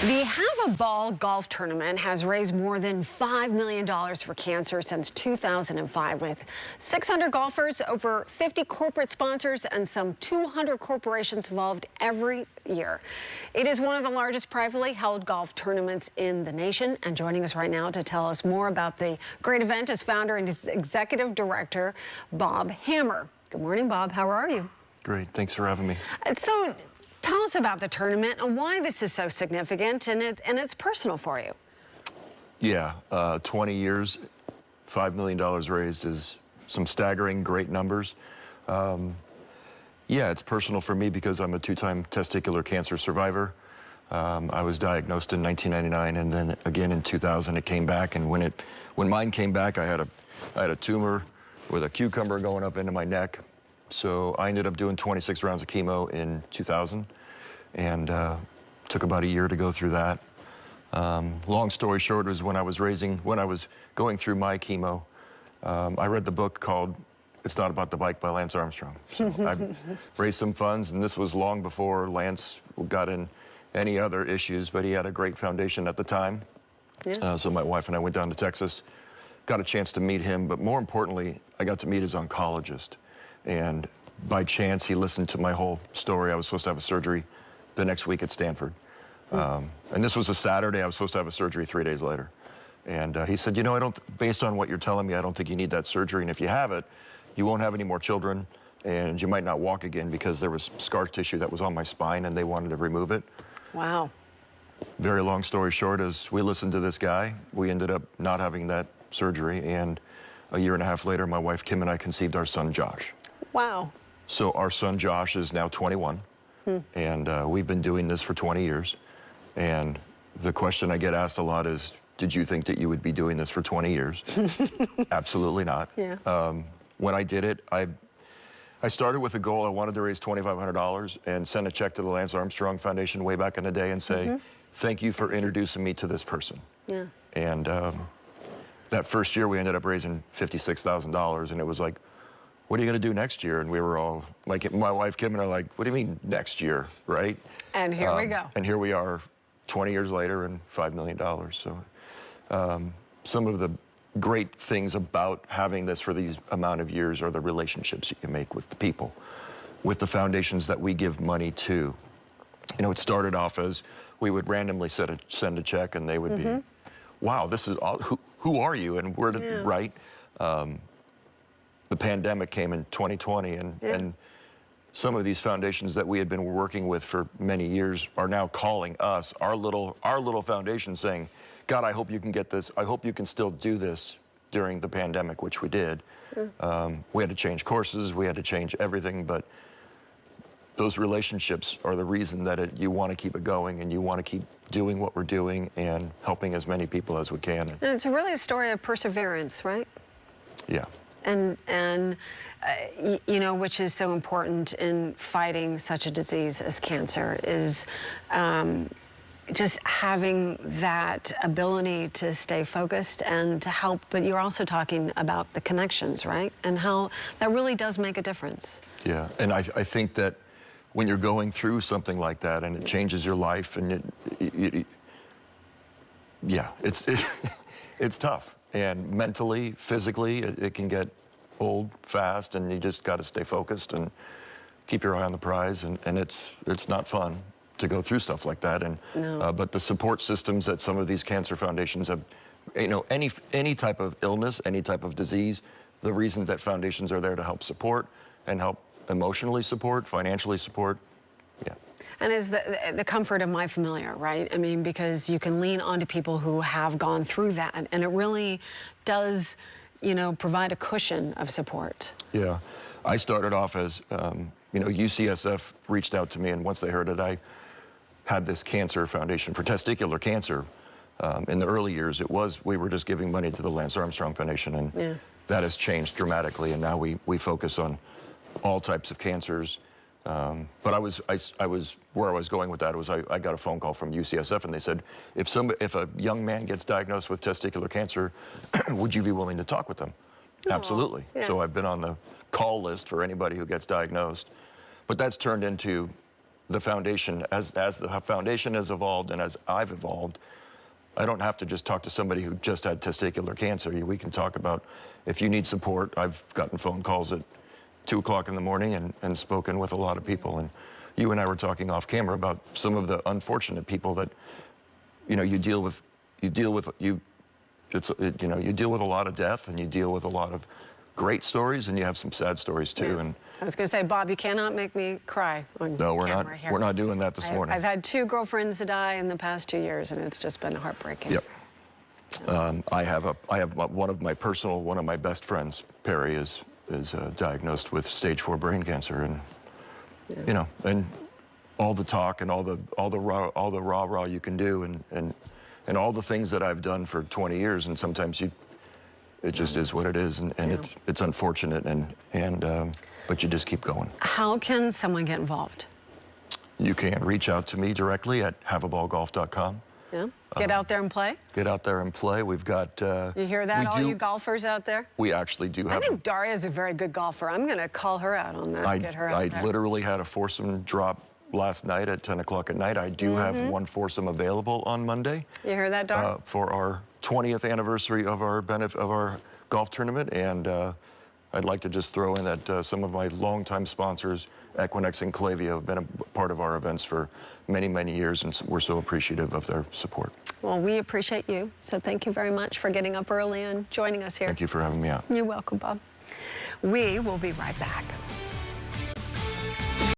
The Have a Ball golf tournament has raised more than $5 million for cancer since 2005, with 600 golfers, over 50 corporate sponsors, and some 200 corporations involved every year. It is one of the largest privately held golf tournaments in the nation. And joining us right now to tell us more about the great event is founder and executive director Bob Hammer. Good morning, Bob. How are you? Great. Thanks for having me. So, tell us about the tournament and why this is so significant and it's personal for you. Yeah, 20 years, $5 million raised is some staggering great numbers. Yeah, it's personal for me because I'm a two-time testicular cancer survivor. I was diagnosed in 1999 and then again in 2000 it came back, and when mine came back I had a tumor with a cucumber going up into my neck. So I ended up doing 26 rounds of chemo in 2000 and took about a year to go through that. Long story short was when I was going through my chemo, I read the book called It's Not About the Bike by Lance Armstrong. So I raised some funds, and this was long before Lance got in any other issues, but he had a great foundation at the time. Yeah. So my wife and I went down to Texas, got a chance to meet him, but more importantly, I got to meet his oncologist. And by chance, he listened to my whole story. I was supposed to have a surgery the next week at Stanford. And this was a Saturday. I was supposed to have a surgery 3 days later. And he said, you know, based on what you're telling me, I don't think you need that surgery. And if you have it, you won't have any more children, and you might not walk again because there was scar tissue that was on my spine and they wanted to remove it. Wow. Very long story short is we listened to this guy. We ended up not having that surgery. And a year and a half later, my wife Kim and I conceived our son, Josh. Wow. So our son Josh is now 21, and we've been doing this for 20 years. And the question I get asked a lot is, did you think that you would be doing this for 20 years? Absolutely not. Yeah. When I did it, I started with a goal. I wanted to raise $2,500 and send a check to the Lance Armstrong Foundation way back in the day and say, thank you for introducing me to this person. Yeah. And that first year we ended up raising $56,000, and it was like, what are you going to do next year? And we were all, like, my wife Kim and I, like, what do you mean next year, right? And here we go. And here we are 20 years later and $5 million. So some of the great things about having this for these amount of years are the relationships you make with the people, with the foundations that we give money to. You know, it started off as we would randomly send a check, and they would be, wow, this is all, who are you? And where did, right? The pandemic came in 2020, and some of these foundations that we had been working with for many years are now calling us, our little foundation, saying, God, I hope you can get this. I hope you can still do this during the pandemic, which we did. We had to change courses. We had to change everything. But those relationships are the reason that you want to keep it going, and you want to keep doing what we're doing and helping as many people as we can. And it's really a story of perseverance, right? Yeah. And you know, which is so important in fighting such a disease as cancer, is just having that ability to stay focused and to help. But you're also talking about the connections, right? And how that really does make a difference. Yeah, and I think that when you're going through something like that and it changes your life, and it's tough. And mentally, physically, it can get old fast, and you just got to stay focused and keep your eye on the prize. And it's not fun to go through stuff like that. And but the support systems that some of these cancer foundations have, you know, any type of illness, any type of disease, the reason that foundations are there to help support and help emotionally support, financially support. Yeah. And is the comfort of my familiar, right? I mean, because you can lean onto people who have gone through that, and it really does, you know, provide a cushion of support. Yeah. I started off as, you know, UCSF reached out to me, and once they heard that I had this cancer foundation for testicular cancer, in the early years, we were just giving money to the Lance Armstrong Foundation, and that has changed dramatically, and now we focus on all types of cancers. But where I was going with that was I got a phone call from UCSF, and they said, if a young man gets diagnosed with testicular cancer, would you be willing to talk with them? Absolutely. So I've been on the call list for anybody who gets diagnosed. But that's turned into the foundation, as the foundation has evolved and as I've evolved, I don't have to just talk to somebody who just had testicular cancer. We can talk about if you need support. I've gotten phone calls at 2 o'clock in the morning and spoken with a lot of people. And you and I were talking off camera about some of the unfortunate people that, you know, you deal with a lot of death, and you deal with a lot of great stories, and you have some sad stories too. Yeah. And I was going to say, Bob, you cannot make me cry on no, we're camera not. here. We're not doing that this morning. I've had 2 girlfriends die in the past 2 years, and it's just been heartbreaking. Yep. I have one of my best friends, Perry, is diagnosed with stage 4 brain cancer, and you know, and all the talk and all the rah you can do, and all the things that I've done for 20 years, and sometimes it just is what it is, and it's unfortunate, but you just keep going. How can someone get involved? You can reach out to me directly at haveaballgolf.com. Yeah. Get out there and play. Get out there and play. We've got. You hear that, all you golfers out there? We actually do have. I think Daria's a very good golfer. I'm going to call her out on that. Get her out there. I literally had a foursome drop last night at 10 o'clock at night. I do have one foursome available on Monday. You hear that, Dar? For our 20th anniversary of our golf tournament, and I'd like to just throw in that some of my longtime sponsors, Equinix and Clavia, have been a part of our events for many, many years, and we're so appreciative of their support. Well, we appreciate you, so thank you very much for getting up early and joining us here. Thank you for having me out. You're welcome, Bob. We will be right back.